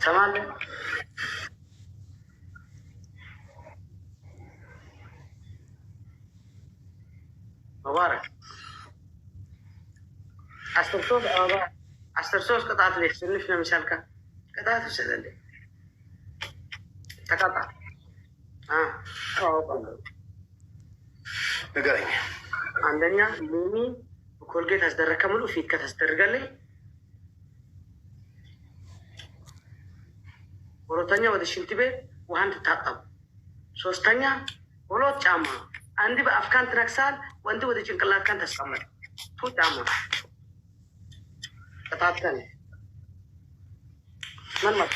سمعني مبارك أسترسوس قطعت لي سنفنا مثالك قطعت السنة تقطع ንገረኝ። አንደኛ ሎሚ ኮልጌት አስደረከ ሙሉ ፊት ከተስደርገልኝ፣ ሁለተኛ ወደ ሽንት ቤት ውሃን ትታጠብ፣ ሶስተኛ ሁለት ጫማ አንድ በአፍካን ትነክሳል፣ ወንድ ወደ ጭንቅላትካን ተስቀመጥ ቱ ጫማ ተታተን ምን ማለት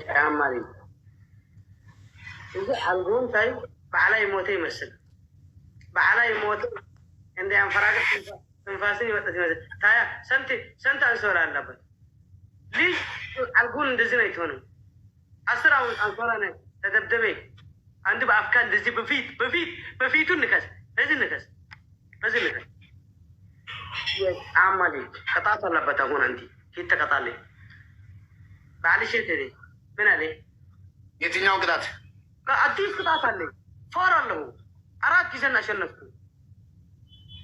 عمالي إذا حلقون تاي بعلي موتي مثل بعلي موت عندي أنا فراغ تنفاسني وتتمثل تايا سنتي أنصار الله بس ليش حلقون دزنا يتونو أسرع أنصارنا تدبدبي عندي بأفكار دزي بفيت النكاس لازم عمالي قطعت الله بتاعون عندي كيف تقطع لي معلش تدي من عليه የትኛው ቅጣት? አዲስ ቅጣት አለኝ። ፈራለሁ። 4 ጊዜ እናሸነፍኩ።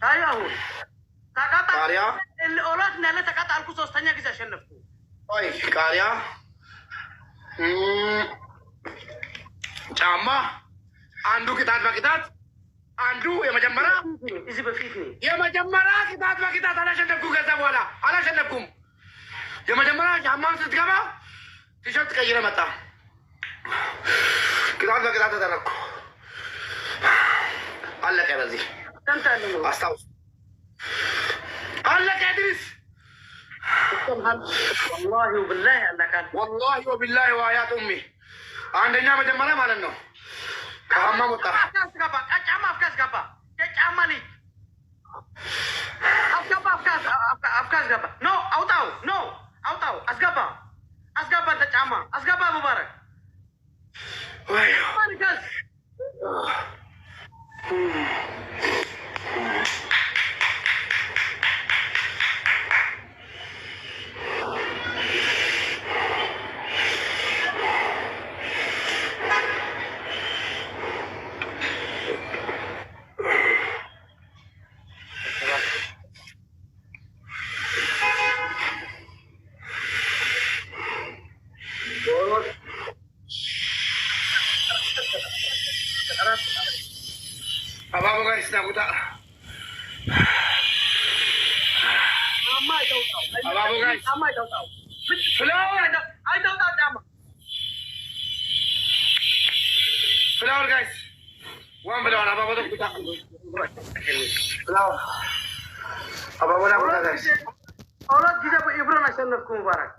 ታዲያ አሁን ቃሪያ ኦላት ናለ ተቃጣልኩ። 3ኛ ጊዜ አሸነፍኩ። ኦይ ቃሪያ ጫማ አንዱ ቅጣት በቅጣት አንዱ የመጀመሪያ እዚህ በፊት ነው የመጀመሪያ ቅጣት በቅጣት አላሸነፍኩም። ከዛ በኋላ አላሸነፍኩም። የመጀመሪያ ጫማን ስትገባ ቲሸርት ቀይረ መጣ። ቅጣት በቅጣት ተደረግኩ። አለቀ። በዚህ አስታውስ። አለቀ። ድሪስ ወላሂ ወቢላሂ አለቀ። ወላሂ ወቢላሂ ወአያት ኡሚ አንደኛ መጀመሪያ ማለት ነው። ከሀማ ወጣ። ጫማ አፍካስ ገባ። ጫማ ልጅ አፍካስ ገባ። ኖ አውጣው፣ ኖ አውጣው፣ አስገባ አንተ ጫማ አስገባ። ሙባረክ Abang guys, nak buta. Amai tahu. Abang guys. Amai tahu. Flower. I tahu jam. Flower guys. Wan flower. Abang buta buta. Flower. Abang buta guys. Orang kita beribadah nasional Mubarak.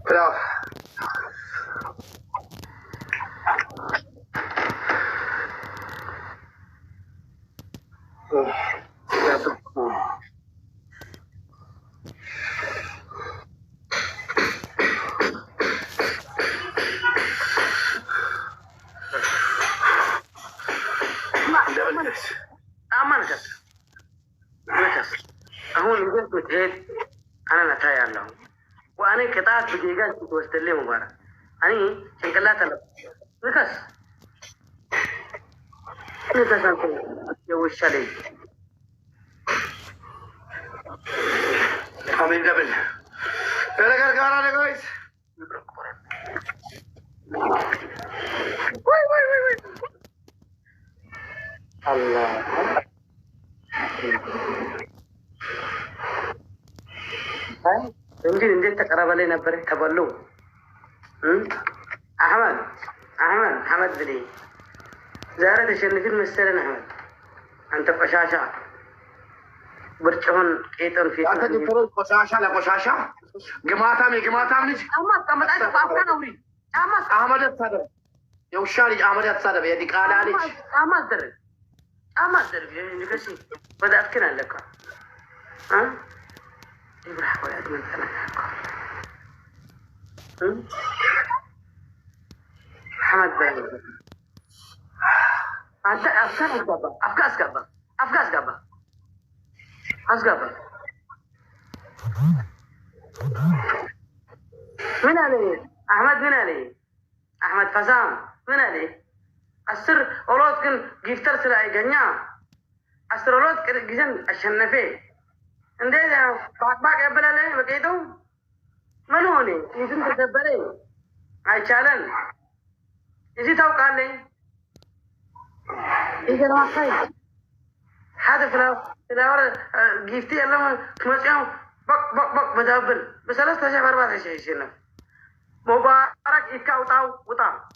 Flower. aman kan? Bekas. Aku lihat tuh أنا نتايا له وأنا كتاب بجيجان توستلي مبارك أنا شنكلات له بكس نتسانتو يوشالي Amin double. Gara gara deh guys. Woi. Allah. እንጂ እንዴት ተቀረበ ነበር ተበሉ አህመድ ብሌ ዛሬ ተሸንፊን መሰለን አህመድ አንተ ቆሻሻ ብርጭሆን ቄጠን ፊት አንተ ድፍሮ ቆሻሻ ለቆሻሻ ግማታም ልጅ አህመድ አትሳደብ የውሻ ልጅ አህመድ አትሳደብ የዲቃላ ልጅ አህመድ አደረግ ንገሲ በዳፍከን አለካ يبرح ولا أدمن محمد باين أنت أسقبا من عليه أحمد من عليه أحمد فزام من عليه السر أولاد كن جيفتر سلاي جنيا السر أولاد كن جزن الشنفة عندنا باك قبل عليه بكيتو منوني يمكن تدبري أي شالن إذا تاو قال لي إذا ما خير هذا فلا جيفتي الله مسيام بق بدابل بس لا استشعر برباد شيء شيء مبارك إكا وطا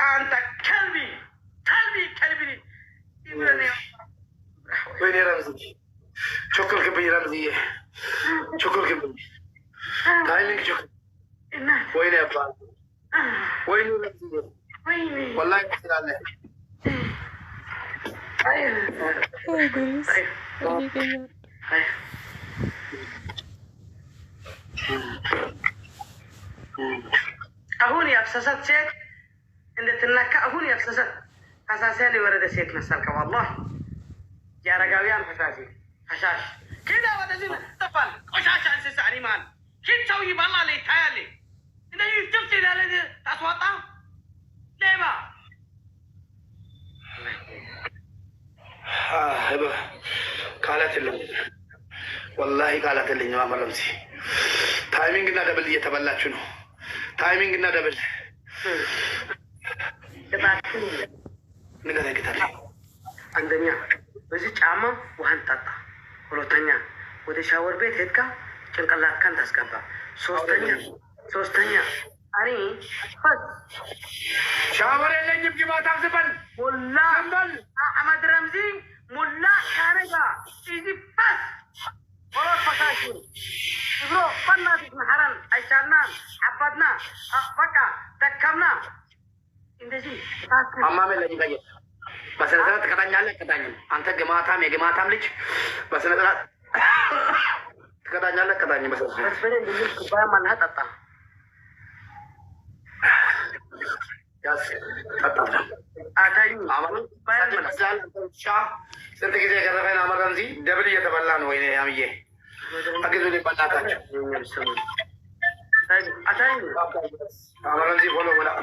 أنت كلبي وين رمزي شكر كبير رمزي شكر كبير تايلينج شكر وين يا أبا وين رمزي والله كثير عليه أهوني أفسست سيت إن تنك أهوني أفسست حساسية ورد سيت مسالك والله يا رجاويان حشاش كذا ودزين طفل قشاش عن سسعني مان كيف تسوي بالله لي تايلي إذا يشوفت إذا تصوتا ليه هبه قالت لي والله قالت لي ما مرمسي تايمينغ እና ደብል እየተበላችሁ ነው ታይሚንግ እና ደብል ንገረኝ ጌታዬ አንደኛ በዚህ ጫማ ውሃን ጠጣ ሁለተኛ ወደ ሻወር ቤት ሄድካ ጭንቅላትህን ታስገባ ሶስተኛ እኔ ሻወር የለኝም ግባት አብዝበል ሙላ አሕመድ ረምዚ ሙላ ካረጋ ኢዚ በስ ወሮት ፈሳሽን ብሮ በናትህ መሐረን አይቻልናል عبدنا بقى دكمنا እንደዚህ አማመ ለይበየ በሰነሰራት ተቀጣኛለህ ቀጣኝ አንተ የግማታም ልጅ በሰነሰራት ተቀጣኛለህ ቀጣኝ በሰነሰራት በስበለ ልጅ ኩባያ ማንሃ ጠጣ ያስ ጠጣ አታዩ አማን ባያን መሳል ሻ ስንት ጊዜ ገረፈና አመረንዚ ደብል እየተበላ ነው ወይኔ ያምዬ አገዙ ሊባላታቸው أتاني أمرنا زي بولو ولا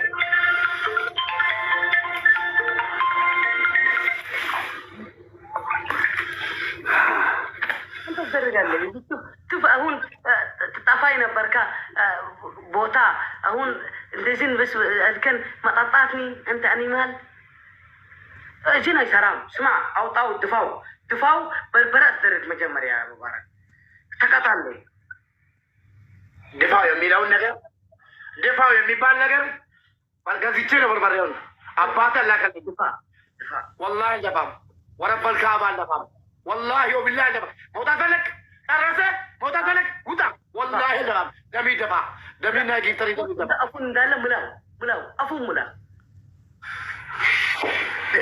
أنت تدرج على شوف أهون تطفينا بركة بوتا أهون لازم بس كان ما قطعتني أنت أنيمال جينا يسرام اسمع أو طاو دفاو بالبرد درج مجمر يا مبارك تقطع لي دفاع የሚለውን ነገር دفاع የሚባል ነገር ባልጋዝቼ ነው በርበሬውን አባተ ላከል دفاع والله دفاع ورب الكعبة دفاع والله وبالله دفاع موتا فلك ترسه موتا فلك وطا والله دفاع دمي ناجي طريق دفاع افون እንዳለ ሙላው አፉ ሙላ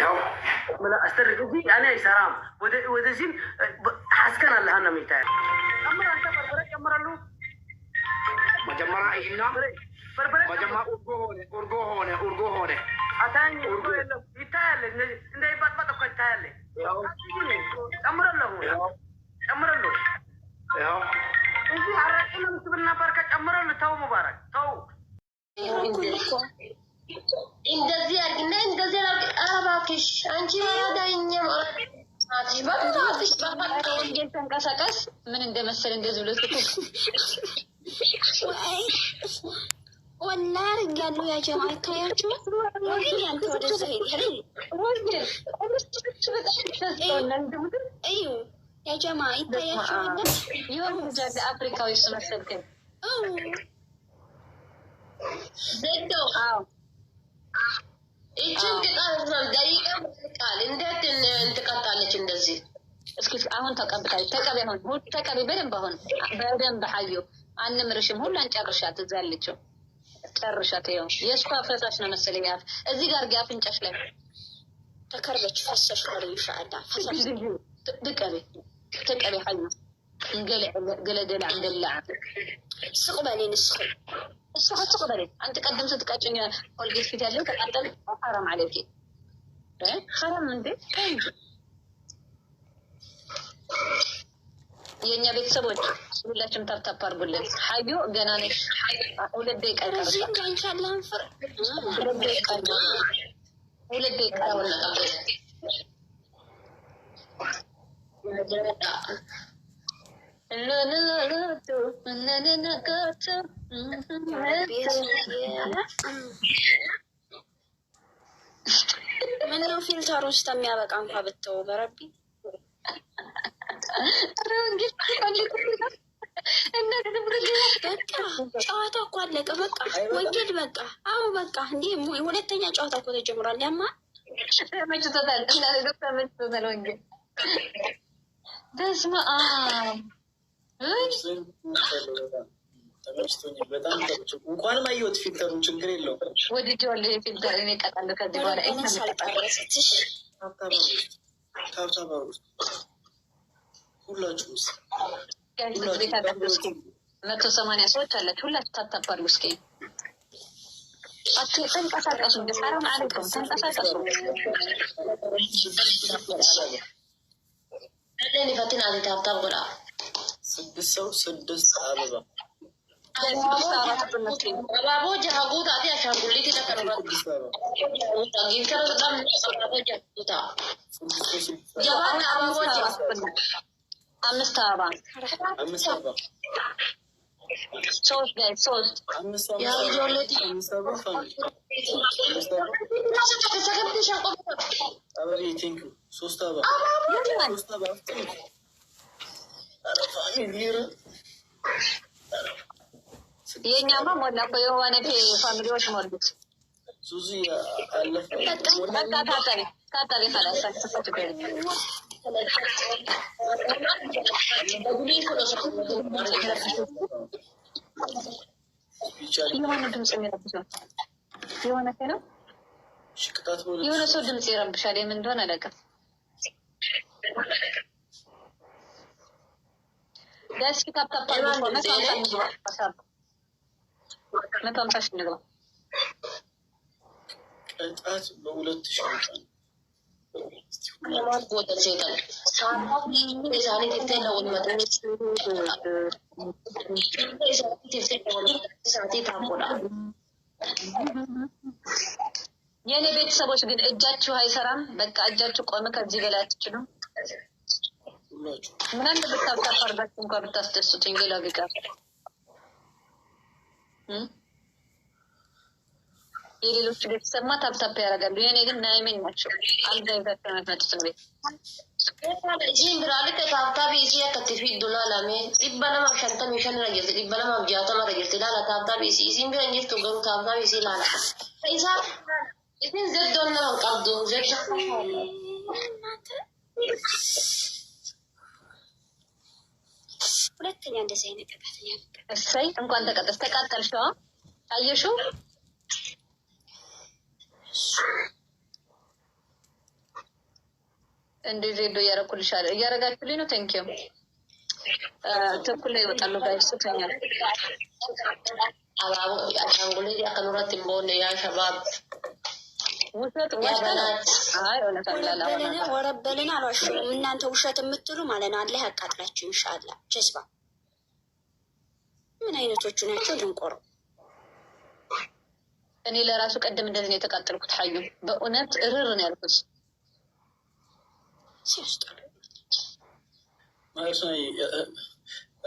ያው ሙላ አስተርጉጂ انا ይሰራም ወደዚህ አስከን አላህ ነው የሚታይ አምራ አንተ በርበሬ ጨምራሉ መጀመሪያ ይና መጀመሪያ ኡርጎ ሆነ አታኝ ኡርጎ የለም ይታያል እንደ ይባጥባጥ እኮ ይታያል ያው ጨምረለው ያው እዚህ አራቂና ምስብና ባርካ ጨምረለው ተው ሙባረክ ተው እንደዚህ አድርግና እንደዚህ አረባክሽ አንቺ ወራዳኛ አትሽ ባትሽ ወንጌል ተንቀሳቀስ ምን እንደመሰለ እንደዚህ ብሎ والله رجالو يا جماعة يتايرجو وين انت ولا زهيد ايوه يا جماعة يتايرجو يوم جاد افريقيا ويسمسل كده زيدو ይችን ቅጣት ደቂቃ ቃል እንዴት እንትቀጣለች እንደዚህ? እስኪ አሁን ተቀብታይ ተቀበይ አሁን ሁሉ ተቀበይ በደንብ ሐዩ አንምርሽም ሁሉ አንጨርሻት እዛ ያለችው ጨርሻት ይኸው የእሷ ፈሳሽ ነው መሰለኝ እዚህ ጋር አፍንጫሽ ላይ ተከርበች ፈሰሽ ነው ኢንሻአላህ ፈሳሽ ተቀበይ ሐዩ ገለደላ እንደላ ስቅበሌ ንስخ تقبلي انت قدم ستقاጭኝ ኦልጌት ፊት ያለው ተቃጠል حرام عليك حرام እንዴ የኛ ቤተሰቦች ሁላችሁም ታፕታፕ አድርጉልን ሐዩ ገና ነሽ 2 ደቂቃ ቀረሽ ኢንሻአላህ ፍር 2 ደቂቃ ምነው ፊልተር ውስጥ የሚያበቃ እንኳን ብትው በረቢ በቃ ጨዋታ እኮ አለቀ። በቃ ወንጌል በቃ አዎ በቃ እንዴ ሁለተኛ ጨዋታ እኮ ተጀምሯል። ያማ ተመችቶታል እና ዶክተር ተመችቶታል ወንጌል በስመ አብ በጣም እንኳንም አየሁት ፊልተሩን ችግር የለውም። ወድጄዋለሁ የፊልተር እኔ እቀጣለሁ ከዚህ በኋላ ታብታባ ሁላችሁም 180 ሰዎች አላችሁ ሁላችሁ ታታባሉ እስኪ ተንቀሳቀሱ እንደ ሐራም አለይኩም ተንቀሳቀሱ ለኔ ፈትና ታብታብ ጎላ 6 ሰው 6 አበባ አባቦ ጃጉት አቲ አሻንጉሊት ተከረባ ጊንከረ በጣም አባቦ ጃጉታ ጃባና አባቦ ጃጉታ 5 አበባ 5 አበባ 3 ጋይ 3 ያ ጆለቲ አበባ ቲንክ 3 አበባ 3 አበባ የኛማ ሞላ እኮ የሆነ ፋሚሊዎች ሞሉት ሱዚ አለፈ በቃ ታጠቢ ፈላሳ የሆነ ድምፅ የሚረብሸው የሆነ ነው የሆነ ሰው ድምፅ ይረብሻል የምን እንደሆነ አላውቅም ደስ ከታጣጣ መጣምታሽ ንግባ ቅጣት በ2000 ለማን ጎደ ሰይጣን ሳኒ ተተለው ወጥመጥ የኔ ቤተሰቦች ግን እጃችሁ አይሰራም በቃ እጃችሁ ቆመ ከዚህ በላይ አትችሉም ምን አንድ ብታፋርባችሁ እንኳን ብታስደስቱኝ ሌላ ቢቀር የሌሎች ቤተሰብ ታፕታፕ ያደርጋሉ የኔ ግን ናይመኝ ናቸው አልጋ ይዘው መጥተው ቤት እዚህም ብራል ከታብታቢ እዚህ ከትፊ ዶላላሜ ይባላማ ሸንተ ሚሽን ረጀት ይባላማ ጃታ ረጀት ላላ ታብታቢ እዚህም ቢንጅት ተገሩ ታብታቢ እዚህ ላላ ኢሳ እዚህን ዘዶና ቀብዶ ዘዶ ሁለተኛ እንደዚህ አይነት ቀጣተኛ እሰይ እንኳን ተቃጠልሽው አየሽው እንደዚህ ዶ ያረኩልሻል እያረጋችሁልኝ ነው ቴንኪው ተኩል ላይ ይወጣሉ ጋይስ ተኛል አባቡ አሻንጉሊት ያከኑራት ቦነ ያ ሸባብ ውሸት ወሽተናል አይ ወለታ ይላል ወረበልን አልዋሽም እናንተ ውሸት የምትሉ ማለት ነው አላህ ያቃጥላችሁ ኢንሻአላህ ጀዝባ ምን አይነቶቹ ናቸው ድንቆሮ እኔ ለራሱ ቀደም እንደዚህ ነው የተቃጠልኩት ሐዩ በእውነት እርር ነው ያልኩት ሲያስጠላ ማለት ነው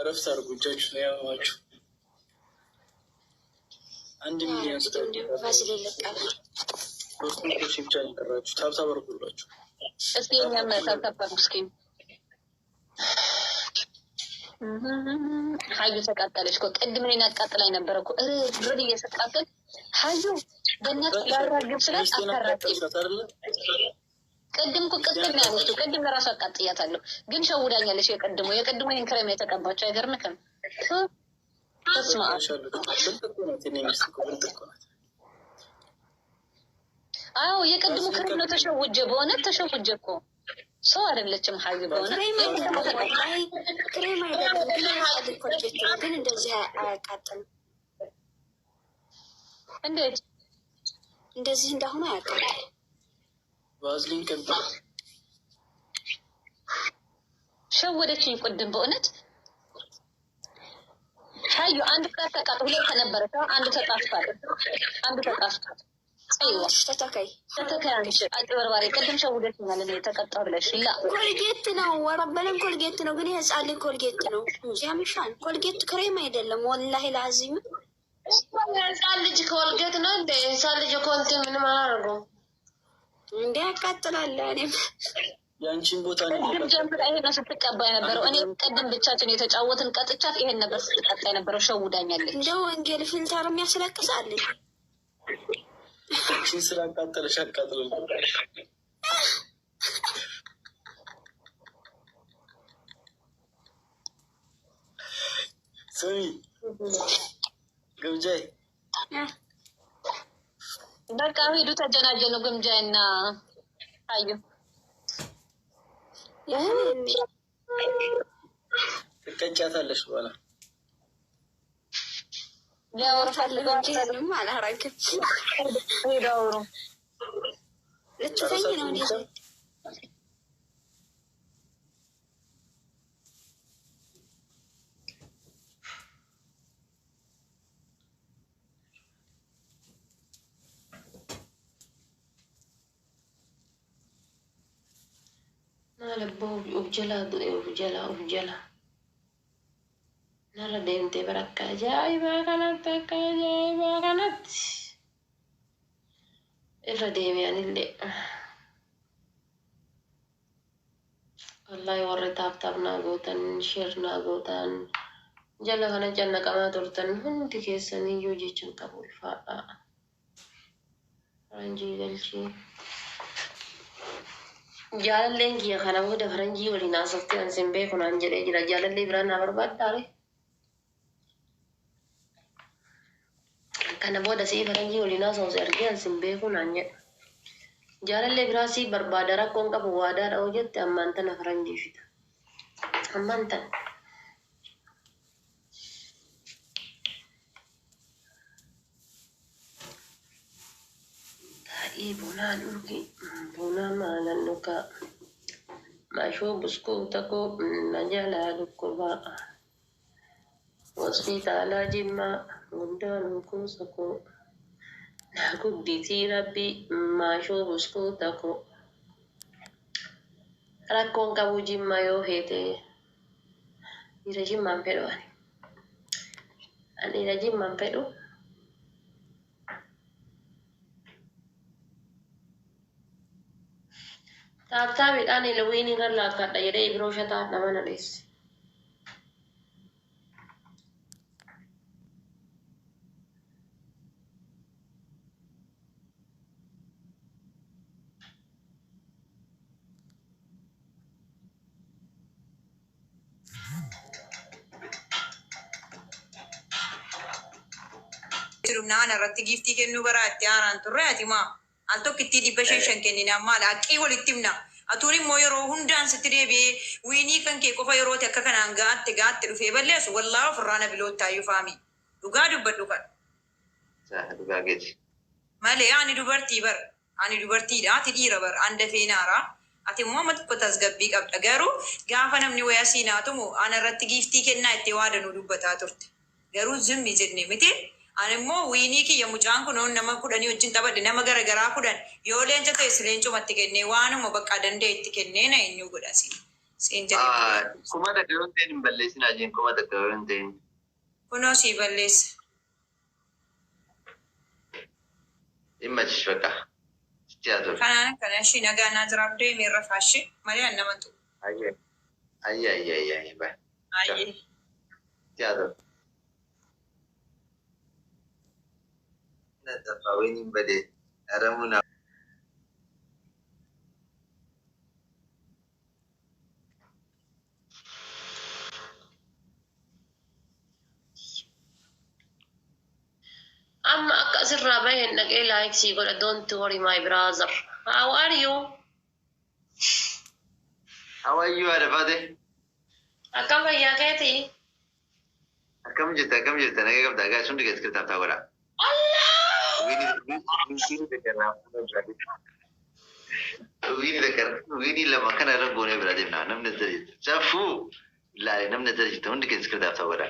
ረፍት አድርጉ እጃችሁ ነው ያማችሁ 1 ሚሊዮን ፋሲል ይለቃል። 300 ሺህ ብቻ ነው የቀራችሁ። ታብታብ አድርጉላችሁ እስኪ እኛም ታብታብ እስኪ ሀዩ ተቃጠለች እኮ ቅድም እኔን አቃጥላኝ ነበረ እኮ ብርድ እየሰቃጠል ሀዩ በእናትህ ላራግብ ስላት አታራግም። ቅድም እኮ ቅጥል ነው ያለችው። ቅድም ለራሱ አቃጥያታለሁ ግን ሸውዳኛለች። የቅድሙ ይህን ክሬም የተቀባቸው አይገርምክም? ተስማ አዎ የቅድሙ ክሬም ነው። ተሸውጀ በእውነት ተሸውጀ እኮ ሰው አይደለችም ሀዩ በእውነት ክሬም አይደለም ግን እንደዚህ አያቃጥልም። እንዴት እንደዚህ እንዳሁኑ አያቃጥልም። ቫዝሊን ከባ ሸወደችኝ ቅድም በእውነት ሀዩ አንድ ፍራት ተቃጥ ሁለት ነበረ አንዱ ተጣፍቷል። አይዋ ተተካይ አንቺ አጭበርባሪ ቅድም ሸውደችኛል። እኔ ተቀጣ ብለሽ ላ ኮልጌት ነው ወረበለን ኮልጌት ነው ግን የህፃን ልጅ ኮልጌት ነው ያምሻል። ኮልጌት ክሬም አይደለም ወላሂ ላዚም የህፃን ልጅ ኮልጌት ነው እንደ ህፃን ልጅ ኮንቴ ምን ማረጉ እንደ ያቃጥላል። እኔም ያንቺን ቦታ ነው ጀምራ ይሄ ነው ስትቀባ የነበረው። እኔ ቅድም ብቻችን የተጫወትን ቀጥቻት ይሄን ነበር ስትቀጣ የነበረው። ሸውዳኛለች። እንደው ወንጌል ፊልተር የሚያስለቅሳል። እቺን ስላቃጠለሽ አቃጥለኝ ስሚ ግምጃይ በቃ ሄዱ ተጀናጀኑ ግምጃይና አዩ ትቀጫታለሽ በኋላ ሊያወራፈልግ እንጂንም አላረግም። ሄዳውሩ ልትተኝ ነው እንዴ? Nalabbo ujjala narra deemtee bara akka ajaa'ibaa kanatti irra deebi'anillee wallahi warri taaptaaf naa gootan sheer naa gootan jala kana cannaqamaa turtan hundi keessaniyyuu jechan qabu ulfaadha. Faranjii galchii jaalalleen kiyya kana booda faranjii waliin haasofte an sin beeku naan jedhee jira. Jaalallee biraan naa barbaaddaare kana booda sii faranjii waliin haasofte argee an sin beeku naan jedha. Jaalallee biraa sii barbaada rakkoon qabu waadaa dha'uu jette ammaan tana faranjii fida. Ammaan tana bunaan dhugi bunaa maalan dhugaa maashoo buskuuta koo na jalaa dhukkubaa hospitaalaa jimmaa guddaa lukuusa koo na gudditii rabbii maashoo buskuuta koo rakkoon qabuu jimmaa yoo feete dhiira jimmaan fedhu ani dhiira jimmaan fedhu. Taaptaa midhaan ilawwiin irra laakkadha jedhee biroo shataa nama nadheesse. Naan irratti giiftii kennuu baraa itti aanaan turre ati maa al tokkitti 500 kennina maal haqqii walitti himna. Atuun immoo yeroo hundaan sitti deebi'ee wiinii kan kee qofa yerooti akka kanaan gaatte dhufee balleessu wallaahi ofirraa na biloottaayyuu faami. Dhugaa dubbadhu kan. Dhugaa geeti. Malee ani dubartiidha ati dhiira bar an dafee naaraa. Ati immoo amma tokko tasgabbii qabda garuu gaafa namni wayaa siinaatumu ana irratti giiftii kennaa itti waadanuu dubbataa turte. Garuu zimmi jennee miti. Ani immoo wiinii kiyya mucaan kun nama 10 wajjin taphadhe nama garagaraa 10 yoo leenca ta'e leencumatti kennee waanuma bakka danda'e itti kennee na eenyu godha siin jedhe. Kuma takka yoo ta'e hin balleessinaa jeen kuma takka yoo ta'e. Kunoo sii balleessa. يمشي بقى تياتر كان شي نجا نازراب دي من رفاشي مليان نمتو أي بقى أي تياتر نتفاوين بدي أرمونا Amma akka asirraa bahe naqee like sii godha. Don't worry my brother. How are you? How are you, Arafate? Akkam fayyaa keeti? Akkam jirta? Nagaa qabda? Gaa sun dhigees kirtaaf ta'uu godha. Allah! Wiini lama kana irra goonee bira deemna. Namni asirra jirtu. Safuu laale namni asirra jirtu hundi keessa kirtaaf ta'uu godha.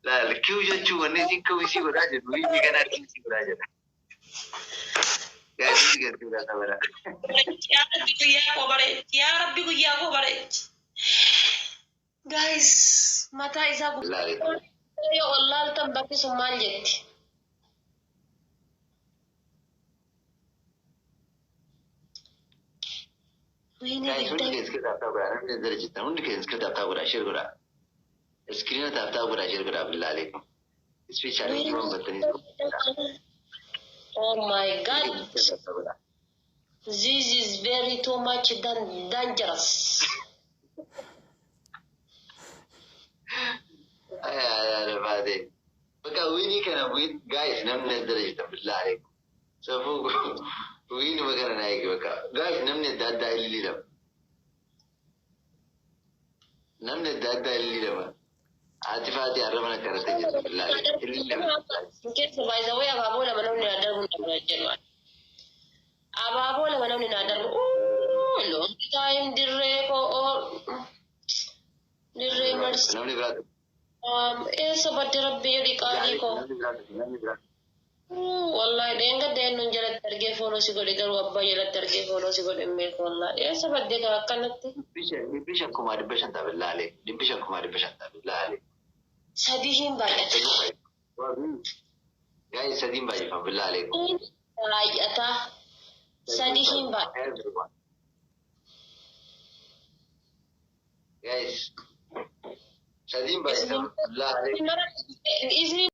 Laale kiu jechuun wanni isin ka'u isii godhaa jedhu wiini kana arginu isii godhaa jedha. Gaa hundi keessa kirtaaf ta'uu godha. Yaa Rabbi guyyaa koo bareechi. Guys, mataa isaa Laale. yoo wallaaltan bakki sun maal jetti? Guys, hundi keessa kirtaaf ta'uu godha. Namni asirra jirtu hundi keessa kirtaaf ta'uu godha. Shir godha. Iskiriina taaf ta'uu godha. Shir godha. Billaale. Ispeeshaalii jiruun battanii Oh my God. This is very too much dangerous. Arafate. Bakka wiini kana guys namni asirra jirtu billaale. Safuu wiini bakka na eegi bakka. Guys namni adda addaa ililii lama. Namni adda addaa ililii lama. Ati faati arraba na karate jirtu billaale. Ililii lama. Keessa baay'isa wayii abaaboo lama namni na darbu na jedhu. Abaaboo lama namni na darbu. Long time dirree koo dirree marsi. Namni biraatu. Eessa badde rabbii jedhi qaanii koo. Namni biraatu. Wallahi deenga deennuun jalatti argee foonoo si godhe garuu abbaa jalatti argee foonoo si godhe hin beeku wallahi. Eessa badde kaa akkanatti? Dhibbi shakkumaa dhibba shantaa billaale. Dhibbi shakkumaa dhibba shantaa billaale. Sadii hin baay'ata. Guys sadiin baay'ifama billaale. Baay'ata. Sadii hin baay'ata. Guys sadiin baay'ifama billaale. Isni